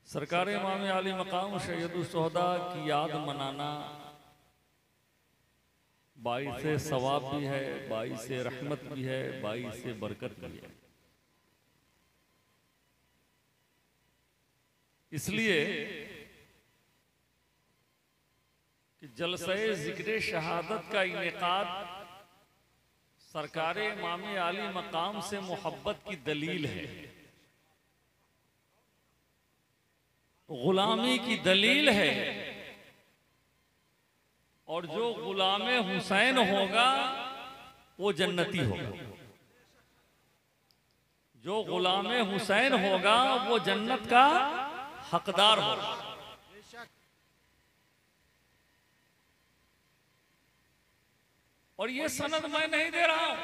सरकार इमाम आली मकाम सैयदुस्सुहदा की याद मनाना बाइसे सवाब भी है, बाइसे रहमत भी है, बाइसे बरकत भी है। इसलिए कि जलसे जिक्र शहादत का इनेकाद सरकार इमाम आली मकाम से मोहब्बत की दलील है, गुलामी की दलील है। और जो गुलामे हुसैन होगा वो जन्नती होगा, जो गुलामे हुसैन होगा वो जन्नत का हकदार होगा। और ये सनद मैं नहीं दे रहा हूं,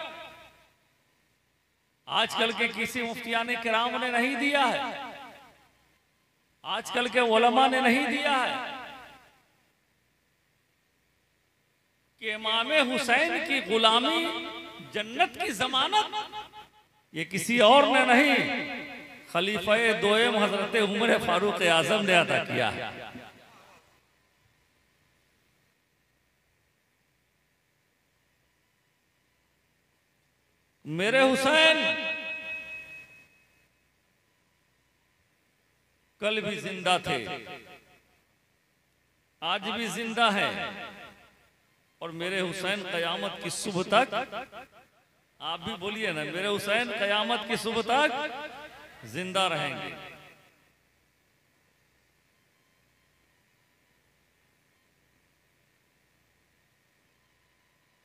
आजकल के किसी मुफ्तियाने किराम ने नहीं दिया है, आजकल के उलमा ने नहीं दिया है कि इमाम हुसैन की गुलामी जन्नत की जमानत ये किसी और ने नहीं, खलीफा दोयम हजरत उमर फारूक आजम ने अदा किया है। मेरे हुसैन कल भी जिंदा थे, आज भी जिंदा है, और मेरे हुसैन कयामत की सुबह तक, आप भी बोलिए ना, मेरे हुसैन कयामत की सुबह तक जिंदा रहेंगे।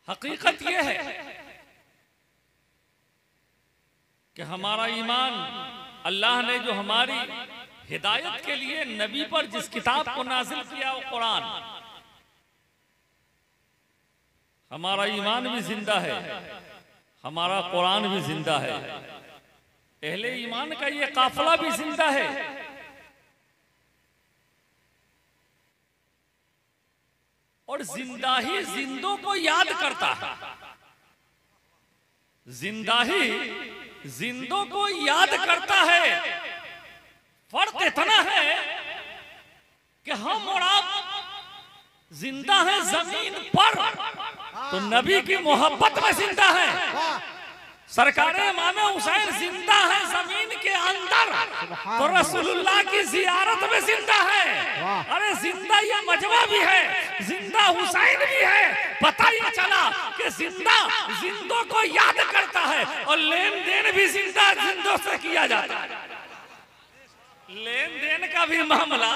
हकीकत यह है कि हमारा ईमान, अल्लाह ने जो हमारी हिदायत के लिए नबी पर जिस किताब को नाजिल किया वो कुरान, हमारा ईमान भी जिंदा है, हमारा कुरान भी जिंदा है, अहले ईमान का ये काफिला भी जिंदा है। और जिंदा ही जिंदों को याद करता है, जिंदा ही जिंदों को याद करता है। फर्क इतना है कि हम और आप जिंदा हैं जमीन पर, तो नबी की मोहब्बत में जिंदा है। सरकार इमाम हुसैन जिंदा है जमीन के अंदर, तो रसूलुल्लाह की जियारत में जिंदा है। अरे जिंदा ये मजमा भी है, जिंदा हुसैन भी है। पता ही चला कि जिंदा जिंदों को याद करता है, और लेन देन भी जिंदा जिंदों से किया जाता है। लेन देन का भी मामला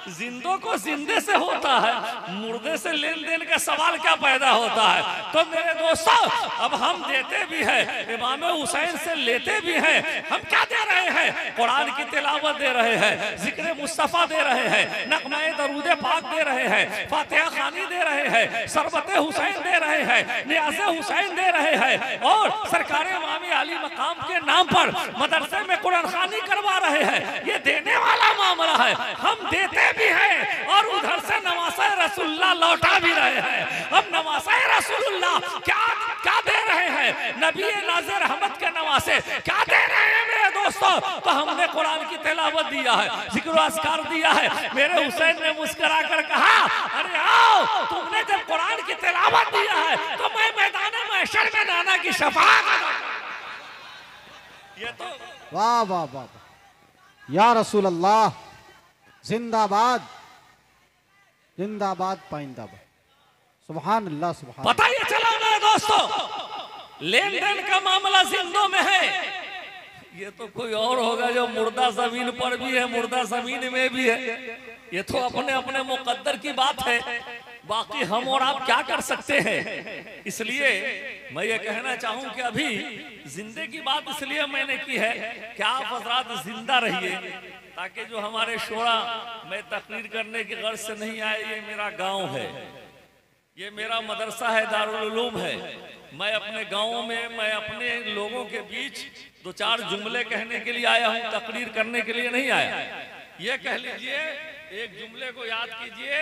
जिंदों को जिंदे से होता है, मुर्दे से लेन देन का सवाल क्या पैदा होता है। तो मेरे दोस्तों, अब हम देते भी हैं, इमाम हुसैन से लेते भी हैं। हम क्या दे रहे हैं? कुरान की तिलावत दे रहे हैं, जिक्र मुस्तफा दे रहे हैं, नगमे दरूद पाक दे रहे हैं, फातिहा खानी दे रहे हैं, शरबत हुसैन दे रहे हैं, नियाज़े हुसैन दे रहे हैं, और सरकार इमाम आली मकाम के नाम पर मदरसे में कुरान खानी करवा रहे हैं। ये देने वाला मामला है, हम देते भी हैं और उधर से नवासे रसूलुल्लाह लौटा भी रहे हैं। अब नवासे रसूलुल्लाह क्या क्या दे रहे हैं? नबी नाज़िर रहमत के नवासे क्या दे रहे हैं मेरे दोस्तों? तो हमने कुरान की तिलावत दिया है, जिक्र अस्कार दिया है। मेरे हुसैन ने मुस्कुरा कर कहा, अरे आओ, तुमने जब कुरान की तिलावत दिया है तो मैं मैदान महशर में नाना की शफाअत। ये तो वाह वाह वाह, या रसूल अल्लाह, जिंदाबाद जिंदाबाद पाइंदाबाद, सुभान अल्लाह सुभान। पता ही चला मेरे दोस्तों, लेन देन का मामला जिंदों में है। ये तो कोई और होगा जो मुर्दा जमीन पर भी है, मुर्दा जमीन में भी है। ये तो अपने अपने मुकद्दर की बात है, बाकी हम और आप क्या कर सकते हैं। इसलिए मैं ये कहना चाहूं कि अभी जिंदे की बात इसलिए मैंने की है कि आप हजरात जिंदा रहिए, ताकि जो हमारे शोरा मैं तकरीर करने की गर्ज से नहीं आए। ये मेरा गांव है, ये मेरा मदरसा है, दारुल उलूम है। मैं अपने गाँव में, मैं अपने लोगों के बीच दो चार जुमले कहने के लिए आया हूँ, तकरीर करने के लिए नहीं आया। ये कह लीजिए, एक जुमले को याद कीजिए,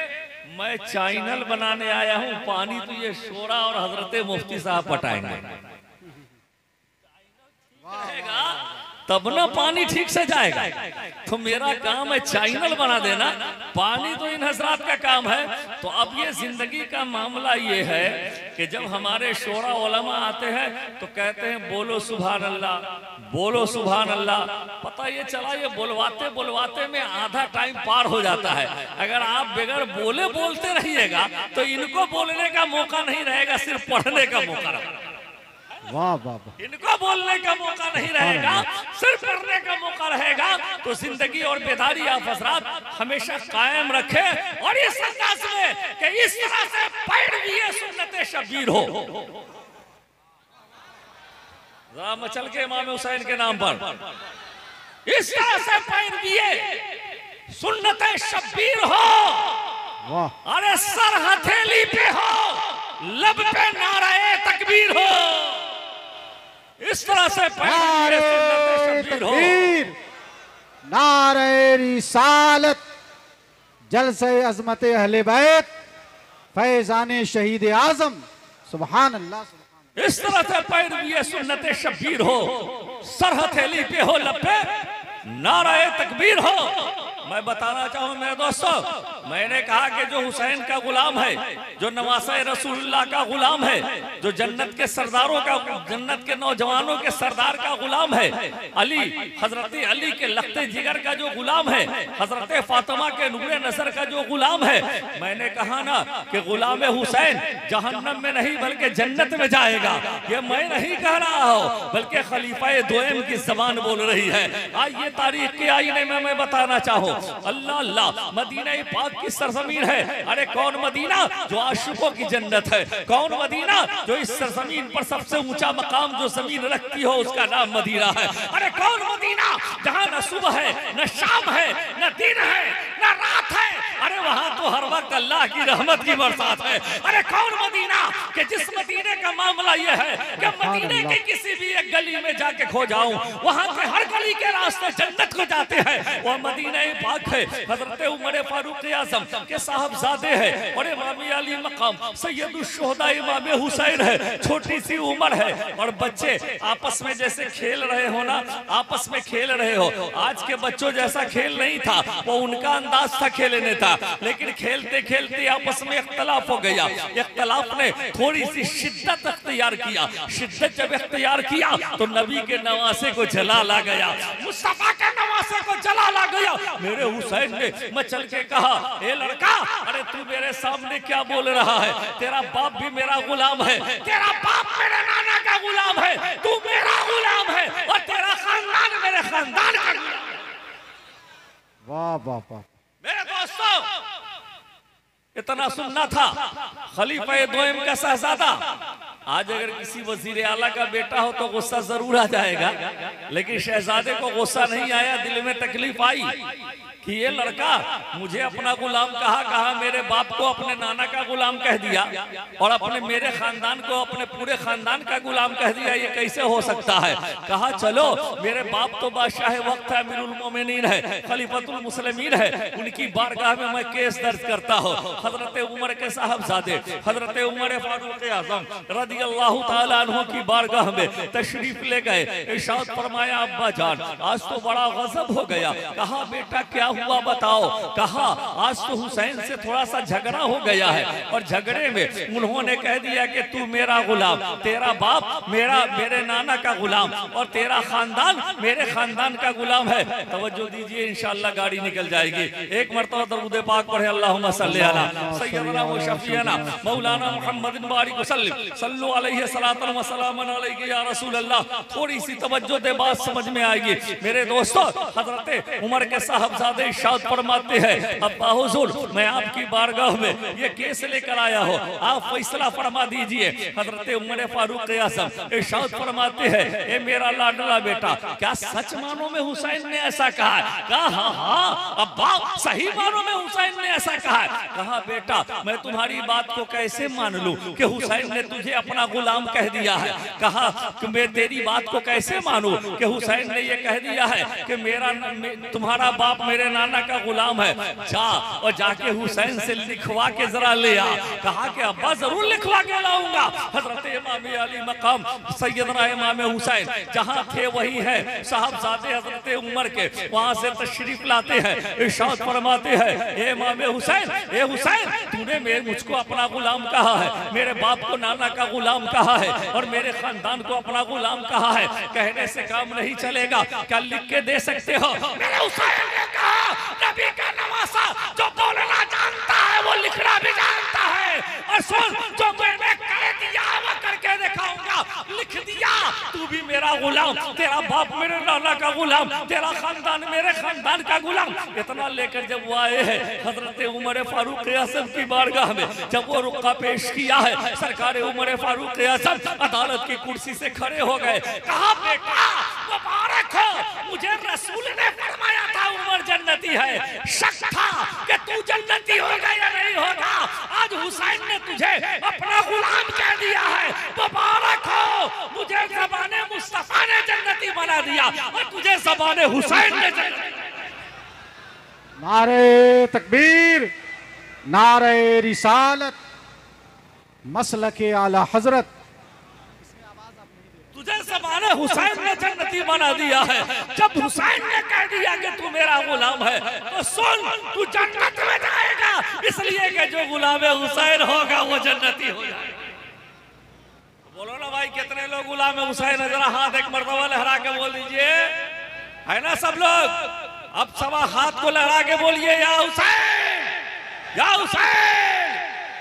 मैं चैनल बनाने आया हूँ, पानी तो ये शोरा और हजरत मुफ्ती साहब पटाएंगे। तब ना पानी ठीक से जाएगा। तो मेरा काम है चैनल बना देना, पानी तो इन हजरात का काम है। तो अब ये जिंदगी का मामला ये है कि जब हमारे शोरा उलमा आते हैं तो कहते हैं बोलो सुभान अल्लाह, बोलो सुभान अल्लाह। पता ये चला ये बोलवाते बोलवाते में आधा टाइम पार हो जाता है। अगर आप बगैर बोले बोलते रहिएगा तो इनको बोलने का मौका नहीं रहेगा, सिर्फ पढ़ने का मौका रहेगा। वाह वाह वाह, इनको बोलने का मौका नहीं रहेगा, सिर्फ पढ़ने का मौका रहेगा। तो जिंदगी और बेदारी आप हजरात हमेशा कायम रखे और इस अंदाज में कि इस तरह से पैरवी सुन्नत शबीर हो। जरा मचल के इमाम हुसैन के नाम पर इस तरह से पैरवी सुन्नत शबीर हो। वाह, अरे सर हथेली पे हो, लब पे नाराए तकबीर हो। इस तरह से नारे तकबीर, नारे रिसालत, जलसे अजमत अहले बैत, फैजाने शहीद आजम, सुभान अल्लाह। इस तरह से पैरवी सुन्नत शबीर हो, सर हथेली पे हो, लब पे नाराए तकबीर हो। मैं बताना चाहूं मेरे दोस्तों, मैंने कहा कि जो हुसैन का गुलाम है, जो नवासे रसूलुल्लाह का गुलाम है, जो जन्नत के सरदारों का, जन्नत के नौजवानों के सरदार का गुलाम है, अली, हजरत अली के लख्ते जिगर का जो गुलाम है, हजरत फातिमा के नूरे नजर का जो गुलाम है, मैंने कहा ना कि गुलाम हुसैन जहन्नम में नहीं बल्कि जन्नत में जाएगा। ये मैं नहीं कह रहा हूं, बल्कि खलीफा दोयम की जबान बोल रही है। आज ये तारीख के आईने में मैं बताना चाहूं, अल्लाह अल्लाह, मदीना पाक की सरजमीन है। अरे कौन मदीना जो आशिकों की जन्नत है, कौन मदीना जो इस सरजमीन पर सबसे ऊंचा मकाम जो जमीन रखती हो उसका नाम मदीना है। अरे कौन मदीना जहां न सुबह है, न शाम है, न दिन है, न रात है। अरे वहां तो हर वक्त अल्लाह की रहमत की बरसात है। अरे कौन मदीना कि जिस मदीने का मामला यह है कि मदीने की किसी भी एक गली में जाके खो जाऊं, वहां के हर गली के रास्ते जन्नत को जाते हैं। वह मदीना पाक है। हजरत उमर फारूक आजम के साहबजादे हैं और इमाम अली मकाम सैयदुल शुहदा इमाम हुसैन है। छोटी सी उम्र है और बच्चे आपस में जैसे खेल रहे हो ना, आपस में खेल रहे हो। आज के बच्चों जैसा खेल नहीं था, वो उनका अंदाज था खेलने था, लेकिन खेलते खेलते आपस में इख्तलाफ हो गया। इख्तलाफ ने थोड़ी सी शिद्दत अख्तियार किया। शिद्दत जब इख्तियार किया तो नबी के नवासे को जला ला गया, मुस्तफा के नवासे को जला ला गया। मेरे हुसैन ने मचल के कहा, ए लड़का, अरे तू मेरे सामने क्या बोल रहा है? तेरा बाप भी मेरा गुलाम है, तेरा बाप मेरे नाना का गुलाम है, तू मेरा गुलाम है और तेरा खानदान मेरे खानदान का गुलाम है। वाह वाह वाह, मेरे दोस्तों, इतना सुनना था। खलीफा दोयम का शहजादा, आज अगर किसी वजीर आला का बेटा हो तो गुस्सा जरूर आ जाएगा, लेकिन शहजादे को गुस्सा नहीं आया, दिल में तकलीफ आई कि ये लड़का मुझे अपना गुलाम कहा मेरे बाप को अपने नाना का गुलाम कह दिया और अपने मेरे खानदान को अपने पूरे खानदान का गुलाम कह दिया, ये कैसे हो सकता है? कहा चलो, मेरे बाप तो बादशाह वक्त है, अमीरुल मोमिनीन है, खलीफतुल मुस्लिमीन है, उनकी बारगाह में मैं केस दर्ज करता हूँ। हजरत उमर के साहबजादे हजरत उमर फारूक आजम रदियल्लाहु ताला अन्हु की बारगाह में तशरीफ ले गए। इरशाद फरमाया, अब्बा जान आज तो बड़ा गजब हो गया। कहा बेटा क्या हुआ बताओ? कहा आज तो हुसैन से थोड़ा सा झगड़ा हो गया है और झगड़े में उन्होंने कह दिया कि तू मेरा गुलाम, तेरा बाप मेरे नाना का गुलाम और तेरा खानदान मेरे खानदान का गुलाम है। तवज्जो दीजिए, इंशाअल्लाह गाड़ी निकल जाएगी। एक मरतबा दरूद पाक पढ़े, अल्लाहुम्मा सल्ली अला सय्यदना व शफीना मौलाना मुहम्मद बारिक वसल्लम सल्लु अलैहि सलातन व सलामन अलैहि या रसूल अल्लाह। थोड़ी सी तवज्जो दे, बात समझ में आएगी। मेरे दोस्तों, हजरत उमर के साहबजादे इरशाद फरमाते हैं, अब्बा हुजूर मैं आपकी बारगाह में ये केस लेकर आया हूँ, आप फैसला फरमा दीजिए। हजरत उमर फारूक आजम इरशाद फरमाते हैं, ए मेरा लाडला बेटा, क्या सच मानो में हुसैन ने ऐसा कहा है? कहा हाँ अब्बा, सही मानो में हुसैन ने ऐसा कहा है। कहा बेटा मैं तुम्हारी बात को कैसे मान लूं कि हुसैन ने तुझे अपना अपना गुलाम कह दिया है। कहा कि मैं तेरी बात को कैसे मानूं कि हुसैन ने ये कह दिया है कि तुम्हारा बाप मेरे नाना का गुलाम है। जा और जाके हुसैन से लिखवा के जरा ले आ। कहा कि अब्बा जरूर लिखवा के लाऊंगा। हजरत इमाम अली मकाम सैयदना इमाम हुसैन जहाँ थे वही है, साहबजादे हजरत उमर के वहाँ से तशरीफ लाते हैं, इरशाद फरमाते हैं, ए इमाम हुसैन, ए हुसैन, तूने मुझको अपना गुलाम कहा है, मेरे बाप को नाना का गुलाम कहा है और मेरे खानदान को अपना गुलाम कहा है। कहने से काम नहीं चलेगा, क्या लिख के दे सकते हो? मेरे हुसैन ने कहा, नबी का नवासा जो बोलना जानता है वो लिखना भी जानता है। और सुन, जो मैंने कह दिया वो करके दिखाऊंगा। लिख दिया, तू भी मेरा गुलाम, तेरा बाप मेरे नाना का गुलाम, तेरा खानदान मेरे खानदान का गुलाम। इतना लेकर जब वो आए हैं हजरत उमर फारूक आज़म की बारगाह में, जब वो रुक्का पेश किया है, सरकार उमर फारूक आज़म अदालत की कुर्सी से खड़े हो गए। कहा, बेटा मुबारक हो, मुझे रसूल ने फरमाया था उमर जन्नती है, शक था कि तू जन्नती होगा या नहीं होगा। आज हुसैन ने तुझे अपना गुलाम कह दिया है, मुबारक हो, मुझे ज़बाने मुस्तफा ने जन्नती बना दिया और तुझे ज़बाने हुसैन ने जन्नती। नारे तकबीर, नारे रिसालत, मसलके आला हजरत। तुझे ज़बाने हुसैन ने जन्नती बना दिया है। जब हुसैन ने कह दिया कि तू मेरा गुलाम है तो सुन, तू जन्नत में जाएगा, इसलिए कि जो गुलाम हुसैन होगा वो जन्नती हो जाएगा। बोलो ना भाई, कितने लोग गुलाम हुसैन है? जरा हाथ एक मर्तबा लहरा के बोल दीजिए, है ना सब लोग? अब सवा हाथ को लहरा के बोलिए, या हुसैन, या हुसैन,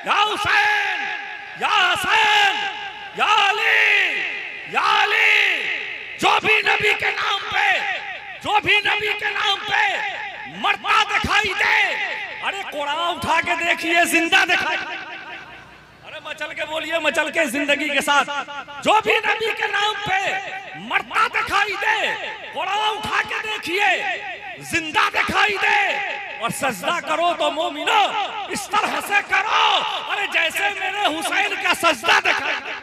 या हुसैन, या हसन, या अली, या अली। जो भी नबी के नाम पे, जो भी नबी के नाम पे मरता दिखाई दे, अरे कुरान उठा के देखिए, जिंदा दिखाई। अरे मचल के बोलिए, मचल के जिंदगी के साथ। जो भी नबी के नाम पे मरता दिखाई दे, कुरान उठा के देखिए, जिंदा दिखाई दे। और सजदा करो तो मोमिनो इस तरह से करो, अरे जैसे मेरे हुसैन का सजदा दिखाई दे।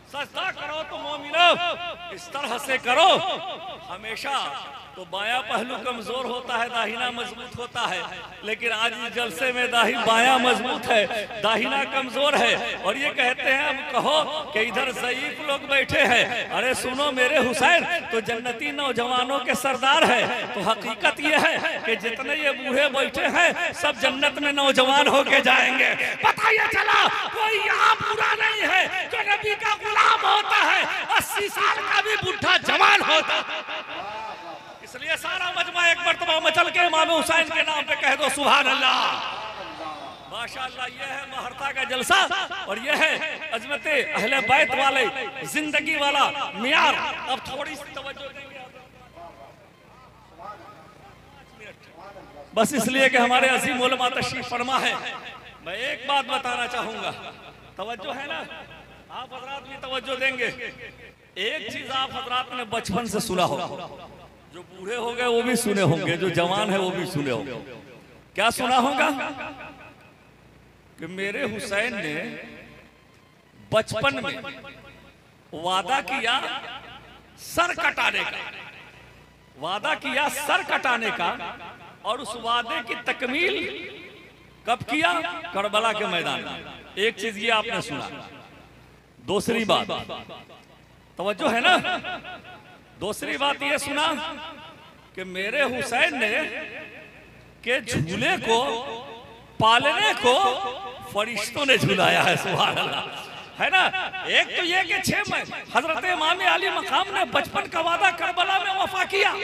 सजदा करो तो मोमिनो इस तरह से करो। हमेशा तो बायां पहलू कमजोर होता है, दाहिना मजबूत होता है, लेकिन आज इस जलसे में बायां मजबूत है, दाहिना कमजोर है। और ये कहते हैं, हम कहो कि इधर ज़ईफ लोग बैठे हैं, अरे सुनो मेरे हुसैन तो जन्नती नौजवानों के सरदार है। तो हकीकत ये है कि जितने ये बूढ़े बैठे हैं सब जन्नत में नौजवान होके जाएंगे। पता ये चला कोई यहाँ बुरा नहीं है जो नबी का गुलाम होता है, 80 साल का भी बुढ़ा जवान होता है। इसलिए सारा मजमा एक मर्तबा मचल के इमाम हुसैन के नाम पे कह दो सुभान अल्लाह। माशाअल्लाह, ये है महरता का जलसा और ये है अजमत अहले बैत वाले जिंदगी वाला मियार। अब थोड़ी सी तवज्जो देंगे बस, इसलिए कि हमारे अजीम उलमा तशरीफ फरमा है। मैं एक बात बताना चाहूंगा, तवज्जो है ना? आप हजरात भी तवज्जो देंगे। एक चीज आप हजरात ने बचपन से सुना होगा, जो बूढ़े हो गए वो भी सुने होंगे, जो जवान है वो भी सुने होंगे। क्या सुना होगा? कि मेरे हुसैन ने बचपन में वादा किया सर कटाने का, वादा किया सर कटाने का, और उस वादे की तकमील कब किया? करबला के मैदान में। एक चीज ये आपने सुना। दूसरी बात, तवज्जो है ना? दूसरी बात ये सुना कि मेरे हुसैन ने के झूले को, पालने को फरिश्तों ने झुलाया है। सुभान अल्लाह, है ना? एक तो ये कि 6 महीने हजरत इमाम अली मकाम ने बचपन का वादा करबला में वफा किया,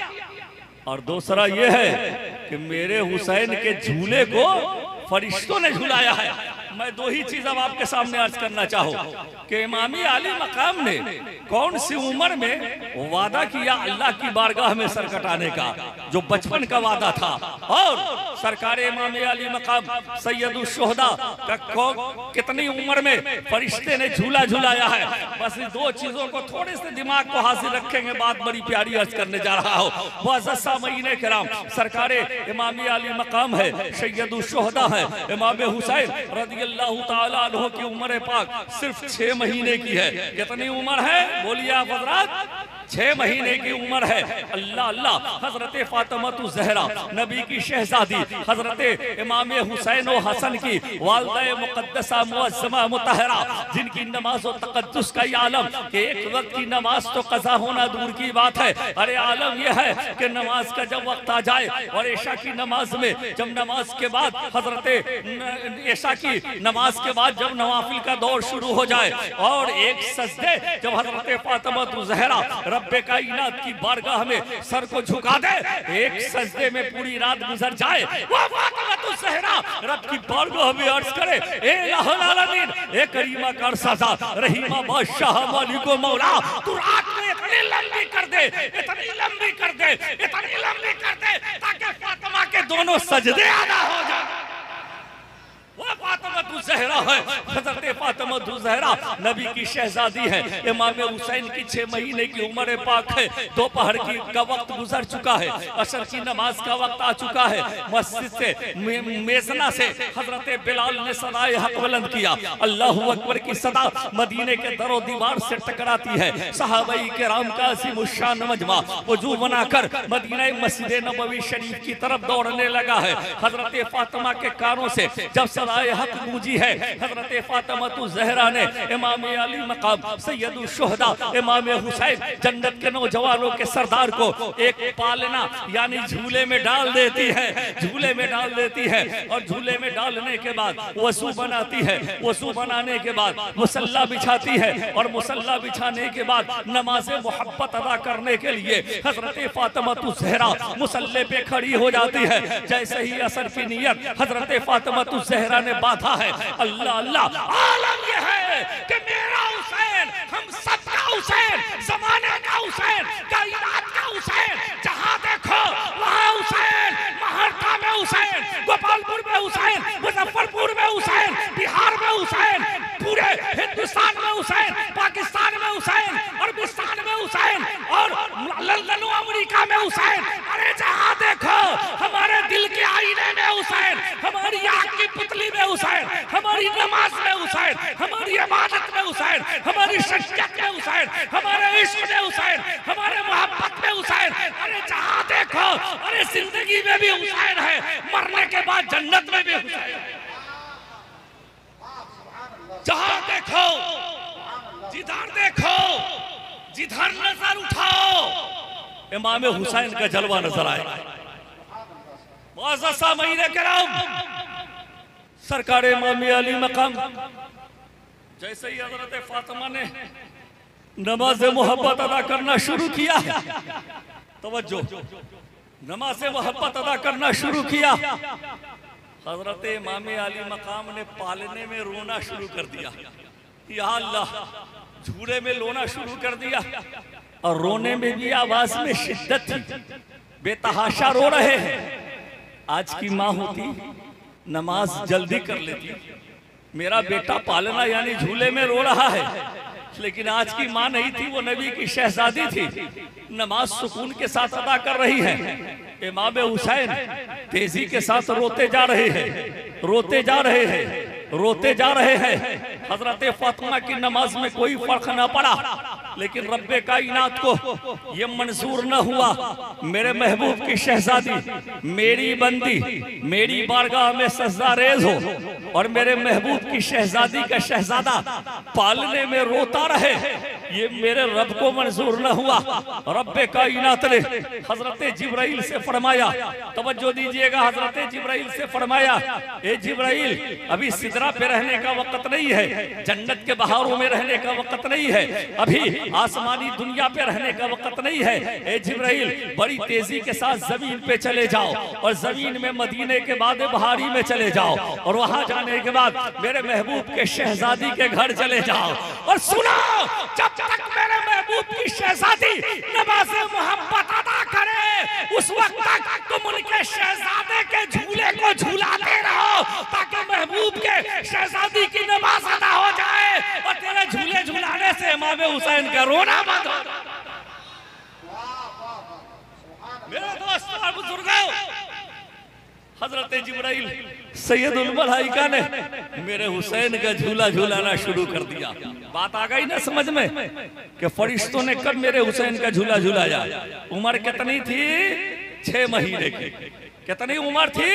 और दूसरा ये है कि मेरे हुसैन के झूले को फरिश्तों ने झुलाया है। मैं दो ही चीज अब आपके सामने अर्ज करना चाहूँ कि इमामी आली मकाम ने कौन सी उम्र में वादा किया अल्लाह की बारगाह में सर कटाने का, जो बचपन का वादा था, और सरकार इमामी आली मकाम सैयदुल शुहदा का कितनी उम्र में फरिश्ते ने झूला झुलाया है। बस इन दो चीजों को थोड़े से दिमाग को हासिल रखेंगे, बात बड़ी प्यारी अर्ज करने जा रहा हूँ। मुअज़्ज़ज़ किराम, सरकार इमामी आली मकाम है, सैयदुल शुहदा है इमाम हुसैन रज़ी रज़ियल्लाहु ताला अन्हु की उम्र पाक सिर्फ 6 महीने की है। कितनी उम्र है बोलिए आप हजरात? 6 महीने की उम्र है। अल्लाह अल्लाह, हजरत फातिमा ज़हरा नबी की शहजादी, हजरत इमाम हुसैन और हसन की वालिदा मुक़द्दसा मुअज़्ज़मा मुतहरा, जिनकी नमाज और तक़द्दुस का ये आलम कि एक वक्त की नमाज तो क़ज़ा होना दूर की बात है, अरे आलम यह है कि नमाज का जब वक्त आ जाए और ईशा की नमाज में जब नमाज के बाद हजरत ईशा की नमाज के बाद जब नवाफिल का दौर शुरू हो जाए और एक सजदे जब हजरत फातिमा ज़हरा रब्बे कायनात की बारगाह में सर को झुका दे, एक सजदे में पूरी रात गुजर जाए, वो फातिमा ज़हरा रब की बारगाह में अर्ज करे, ए इलाहुल आलमीन, ए करीमा कर सजा, रहीमा बादशाह मालिको मौला, तू रात में इतनी लंबी कर दे, इतनी लंबी कर दे, इतनी लंबी कर दे ताकि फातिमा के दोनों सजदे अदा हो जाए। वो फातिमा ज़हरा है, हज़रत फातिमा ज़हरा नबी की शहजादी है। इमाम हुसैन की 6 महीने की उम्र पाक है। दोपहर की का वक्त गुजर चुका है, असर की नमाज का वक्त आ चुका है। मस्जिद से मेज़ना से हज़रत बिलाल ने सदाए हक बुलंद किया, अल्लाहु अकबर की सदा मदीने के दरो दीवार से टकराती है। सहाबाई किराम का अज़ीमुश्शान मजमा वजू बनाकर मदीना मस्जिद नबवी शरीफ की तरफ दौड़ने लगा है। हज़रत फातिमा के कानों से जब सदाए हक गूंजी है, हजरत फातिमा ज़हरा ने इमाम अली मकाम सैयदुल शुहदा इमाम हुसैन जन्नत के नौजवानों के सरदार को एक पालना यानी झूले में डाल देती है, झूले में डाल देती है और झूले में डालने के बाद वज़ू बनाती है। वज़ू बनाने के बाद मुसल्ला बिछाती है और मुसल्ला बिछाने के बाद नमाज मोहब्बत अदा करने के लिए हजरत फातिमा ज़हरा मुसल्ले पे खड़ी हो जाती है। जैसे ही असर की नियत हजरत फातिमा ज़हरा ने बाधा है, अल्लाह अल्लाह, आलम ये है कि मेरा हुसैन, हम सबका हुसैन, ज़माने का हुसैन, कायनात का हुसैन, जहां देखो वहां हुसैन, महाराष्ट्र में हुसैन, गोपालपुर में हुसैन, मुजफ्फरपुर में हुसैन, बिहार में हुसैन, पूरे हिंदुस्तान में हुसैन, पाकिस्तान में हुसैन, अरबिस्तान में हुसैन और लंदन अमेरिका में हुसैन। अरे जहां देखो हमारे दिल के आईने में हुसैन, हमारी आंख की पुतली में हुसैन, हमारी नमाज में हुसैन, हमारी इबादत में हुसैन, हमारी शख्सियत में हुसैन, हमारे इश्क में हुसैन, हमारे मोहब्बत में हुसैन। अरे जहां देखो, अरे जिंदगी में भी हुसैन है, मरने के बाद जन्नत में भी हुसैन है। जहां देखो, जिधर देखो, जिधर नजर उठाओ, इमाम हुसैन का जलवा नजर आए। मुअज़्ज़ज़ महीने किराम, सरकार इमाम अली मकाम जैसे ही हजरत फातिमा ने नमाज मोहब्बत अदा करना शुरू किया, तवज्जो, नमाज मोहब्बत अदा करना शुरू किया, हजरत इमाम अली मकाम ने पालने में रोना शुरू कर दिया। या अल्लाह, झूले में रोना शुरू कर दिया और रोने में भी आवाज में शिद्दत थी, बेतहाशा रो रहे हैं। आज की माँ होती नमाज जल्दी कर लेती, मेरा बेटा पालना यानी झूले में रो रहा है, लेकिन आज की माँ नहीं थी, वो नबी की शहजादी थी, नमाज सुकून के साथ अदा कर रही है। इमाम हुसैन तेजी के साथ रोते जा रहे हैं, रोते जा रहे हैं, रोते जा रहे हैं। हजरत फातिमा की नमाज में कोई फर्क न पड़ा, लेकिन रब्बे कायनात को ये मंजूर न हुआ मेरे महबूब की शहजादी, मेरी बंदी मेरी बारगाह में सजदा रेज हो और मेरे महबूब की शहजादी का शहजादा पालने में रोता रहे, ये मेरे रब को मंजूर न हुआ। रब्बे कायनात ने हजरत जिब्राइल से फरमाया, तवज्जो दीजिएगा, हजरत जिब्राइल से फरमाया, ए जिब्राइल, अभी सिदरा पे रहने का वक्त नहीं है, जन्नत के बहारों में रहने का वक्त नहीं है, अभी आसमानी दुनिया पे रहने का वक्त नहीं है। ए जिब्राइल, बड़ी तेजी के साथ जमीन पे चले जाओ और जमीन में मदीने के बाद बहारी में चले जाओ और वहां जाने के बाद मेरे महबूब के शहजादी के घर चले जाओ और सुनो, जब तक मेरे महबूब की शहजादी नमाज मोहब्बत अदा करे उस वक्त तक तुम उनके शहजादे के झूले को झूलाते रहो ताकि महबूब के शहजादी की नमाज अदा हो जाए और तेरे झूले झूलाने से इमाम हुसैन का रोना बंद हो जाए। मेरे दोस्तों और बुजुर्गों, हजरत जिब्राइल सैयदुल मलाइका ने मेरे हुसैन का झूला झूलाना शुरू कर दिया। बात आ गई ना समझ में कि फरिश्तों ने कब मेरे हुसैन का झूला झूलाया। उम्र कितनी थी? 6 महीने की। कितनी उम्र थी?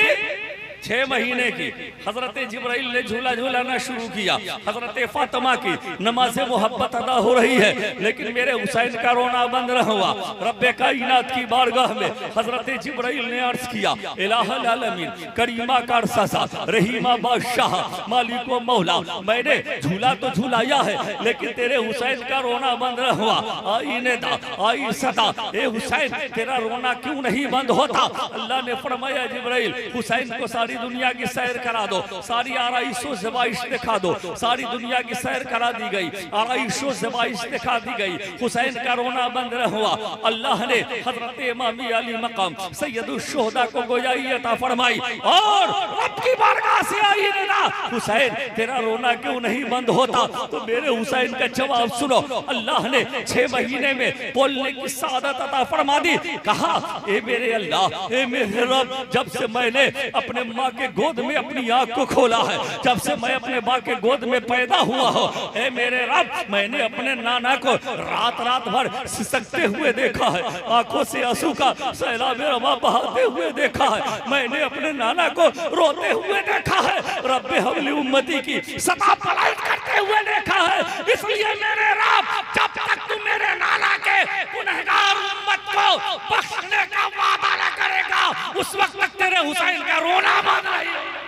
6 महीने की। हजरत जिब्राइल ने झूला झूलाना शुरू किया। हजरत फातिमा की नमाज़े मोहब्बत अदा हो रही है, लेकिन मेरे हुसैन का रोना बंद न हुआ। रब्बे कायनात की बारगाह में हजरत जिब्राइल ने अर्ज किया, इलाहुल आलमीन करीमा का अरसा रहीमा बादशाह मालिको मौला, मैंने झूला तो झूलाया है लेकिन तेरे हुसैन का रोना बंद न हुआ। आई नेदा आई सदा, ए हुसैन तेरा रोना क्यों नहीं बंद होता? अल्लाह ने फरमाया, जिब्राइल हुसैन को सारी दुनिया की सैर करा दो, सारी आराइशों ज़बाइश दिखा दो। सारी दुनिया की सैर करा दी गई, आराइशों ज़बाइश दिखा दी गई, हुसैन का रोना बंद न हुआ। अल्लाह ने हजरत इमाम अली मकाम सैयदुल शुहदा को गोयाई अता फरमाई और रब की बारगाह से आई निदा, हुसैन तेरा रोना क्यों नहीं बंद होता? तो मेरे हुसैन का जवाब सुनो। अल्लाह ने 6 महीने में बोलने की सादत अता फरमा दी। कहा, ए मेरे अल्लाह, ए मेरे रब, जब से मैंने अपने माँ के गोद में अपनी आँख को खोला है, जब से मैं अपने माँ के गोद में पैदा हुआ हो, ए मेरे रब, मैंने अपने नाना को रात रात भर सिसकते हुए देखा है, आंखों से आंसू का सैलाब रवा बहाते हुए देखा है, मैंने अपने नाना को रोते हुए देखा है, रब्बे हवली उम्मती की सदा पलायन करते हुए देखा है। इसलिए मेरे रब, जब तक तू मेरे नाना के गुनहगार उम्मत को बख्शने का वादा न करेगा, उस वक्त तक तेरे हुसैन का रोना बंद नहीं होगा।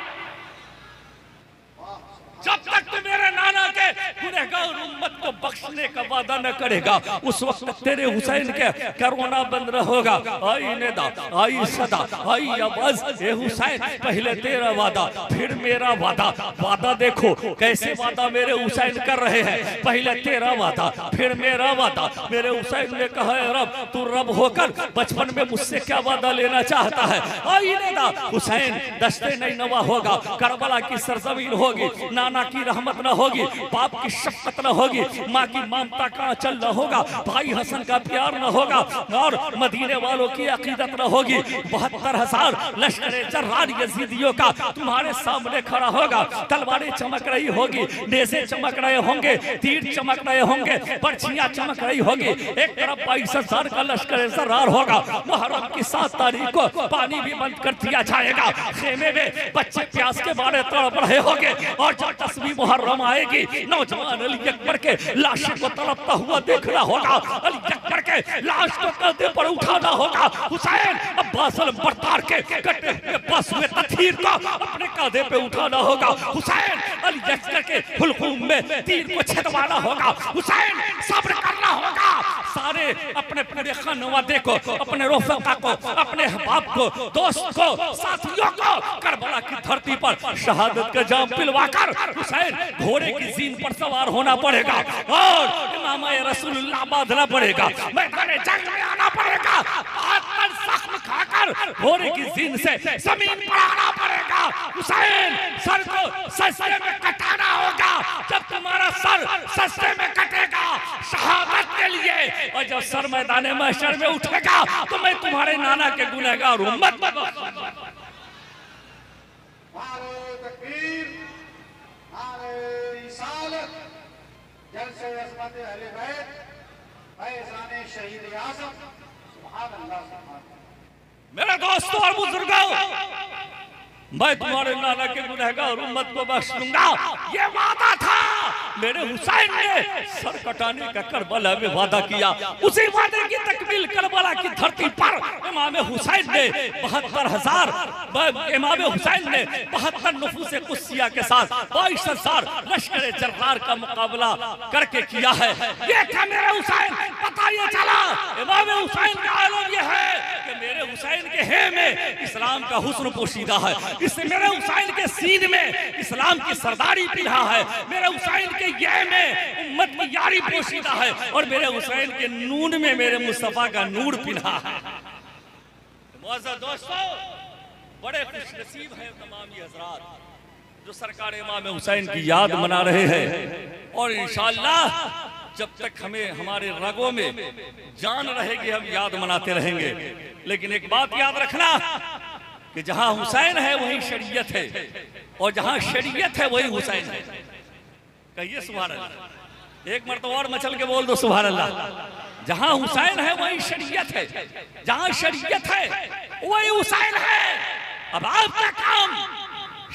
जब तक तू मेरे नाना के गुनहगार उम्मत को बख्शने का वादा न करेगा, उस वक्त तक तेरे हुसैन के रोना बंद न होगा। आई नेदा आई सदा आई आवाज, ए हुसैन पहले तेरा वादा फिर मेरा वादा। वादा देखो कैसे वादा मेरे हुसैन कर रहे हैं, पहले तेरा वादा फिर मेरा वादा। मेरे हुसैन ने कहा, रब तू रब होकर बचपन में मुझसे क्या वादा लेना चाहता है? आई नेदा हुसैन दस्ते नहीं नवा होगा, करबला की सरजमीन होगी, नाना की रहमत न होगी, बाप की शफकत न होगी, माँ की ममता का चल न होगा, भाई हसन का प्यार न होगा और मदीने वालों की अकीदत न होगी। 72,000 लश्कर जर्रार यजीदियों का तुम्हारे सामने खड़ा होगा, तलवारें चमक रही होगी, नेज़े चमक रहे होंगे, तीर चमक रहे होंगे, बर्छियां चमक रही होगी। एक तरफ 22,000 का लश्कर जर्रार होगा। मुहर्रम की 7 तारीख को पानी भी बंद कर दिया जाएगा, खेमे में बच्चे प्यास के मारे तड़प रहे होंगे और जब तस्वीर मुहर्रम आएगी, नौजवान अली अकबर के लाश को तड़पता हुआ देखना होगा, अली अकबर के लाश को कंधे पर उठाना होगा, हुसैन अब्बास बरतार के कटे हुए बस हुए तथीर को अपने कंधे पे उठाना होगा, हुसैन अली अकबर के हुलकुम में तीर को छेदवाना होगा, हुसैन सब्र करना होगा। सारे अपने पूरे खानवादे को, अपने रफ़ीक़ा को, अपने अहबाब को, दोस्त को, साथियों को करबला की धरती पर शहादत का जाम पिलवाकर हुसैन घोड़े की जीन पर सवार होना पड़ेगा और इमाम रसूलुल्लाह बांधना पड़ेगा, मैदान जंग में आना पड़ेगा, 72 जख्म खाकर घोड़े की जीन से जमीन पर आना पड़ेगा। हुसैन सर को सस्ते में कटाना होगा, जब तुम्हारा सर सस्ते में कटेगा शहादत के लिए, और जब सर मैदान महशर में उठेगा तो मैं तुम्हारे नाना के गुनहगार उम्मत में मेरे दोस्तों और बुजुर्गों, मैं तुम्हारे नाना के गुनहगार उम्मत को बख्श दूंगा, ये वादा था। मेरे हुसैन ने सर कटाने का करबला में वादा किया, उसी वादे की तकमील करबला की धरती पर इमाम हुसैन ने 72,000 इमाम हुसैन ने 72 नफूस कुस्सिया के साथ 22,000 लश्कर जर्रार का मुकाबला करके किया है। ये क्या मेरे हुसैन, पता ये चला इमाम हुसैन का आलम ये है कि मेरे हुसैन के हे में इस्लाम का हुस्न पोशीदा है, इससे मेरे हुसैन के सीन में इस्लाम की सरदारी पिला है, मेरे हुसैन के ये में उम्मत की यारी पोशीदा है और मेरे हुसैन के नून में मेरे मुस्तफा का नूर पिला है। मुअज़्ज़ज़ दोस्तों, बड़े खुशनसीब हैं तमाम ये हज़रात जो सरकार इमाम हुसैन की याद मना रहे हैं और इंशाअल्लाह जब तक हमें हमारे रगों में जान रहेगी हम याद मनाते रहेंगे। लेकिन एक बात याद रखना, कि जहां हुसैन है वहीं शरीयत है, और जहां शरीयत है वहीं हुसैन है। कहिए सुभान अल्लाह, एक मर्तबा और मचल के बोल दो सुभान अल्लाह। जहां हुसैन है वहीं शरीयत है, जहां शरीयत है वहीं हुसैन है। अब आपका काम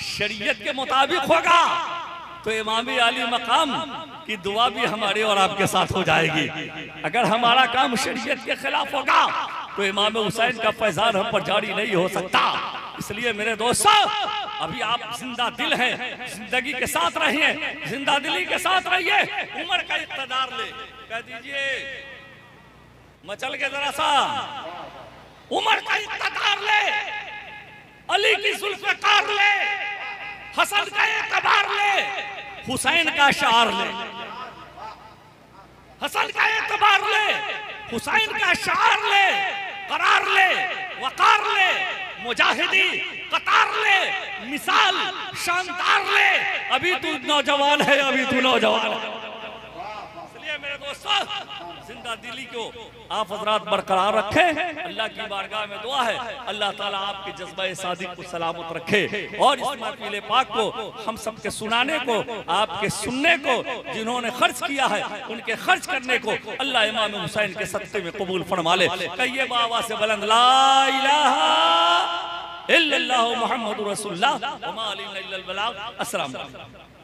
शरीयत के मुताबिक होगा तो इमाम आली मकाम की दुआ भी हमारे और आपके साथ हो जाएगी। अगर हमारा काम शरीयत के खिलाफ होगा तो इमाम हुसैन का फैजान हम पर जारी नहीं हो सकता। इसलिए मेरे दोस्तों, अभी आप जिंदा दिल हैं, जिंदगी के साथ रहिए, जिंदा दिली के साथ रहिए। उम्र का इक़्तिदार ले, कह दीजिए मचल के जरा सा, उम्र का इक़्तिदार ले, अली की जुल्फ़कार ले, हसन का एतबार ले, हुसैन का शार ले। हसन का एतबार ले, हुसैन का शार ले, करार ले, वकार ले, मुजाहिदी कतार ले, मिसाल शानदार ले। अभी तू नौजवान है, अभी तू नौजवान है। इसलिए मेरे दोस्तों, जिंदा दिली को आप हजरात बरकरार रखें। अल्लाह की बारगाह में दुआ है अल्लाह ताला आपके जज्बा सादिक को सलामत रखे, और इस महफिल पाक को हम सब के सुनाने को, आपके सुनने को जिन्होंने खर्च किया है उनके खर्च करने को अल्लाह इमाम हुसैन के सदक़े में कबूल फरमा ले। कहिए बाबा से बुलंद ला इलाहा इल्लल्लाहु मुहम्मदुर रसूलुल्लाह व मा अलैना इल्लल बलाग। अस्सलाम वालेकुम।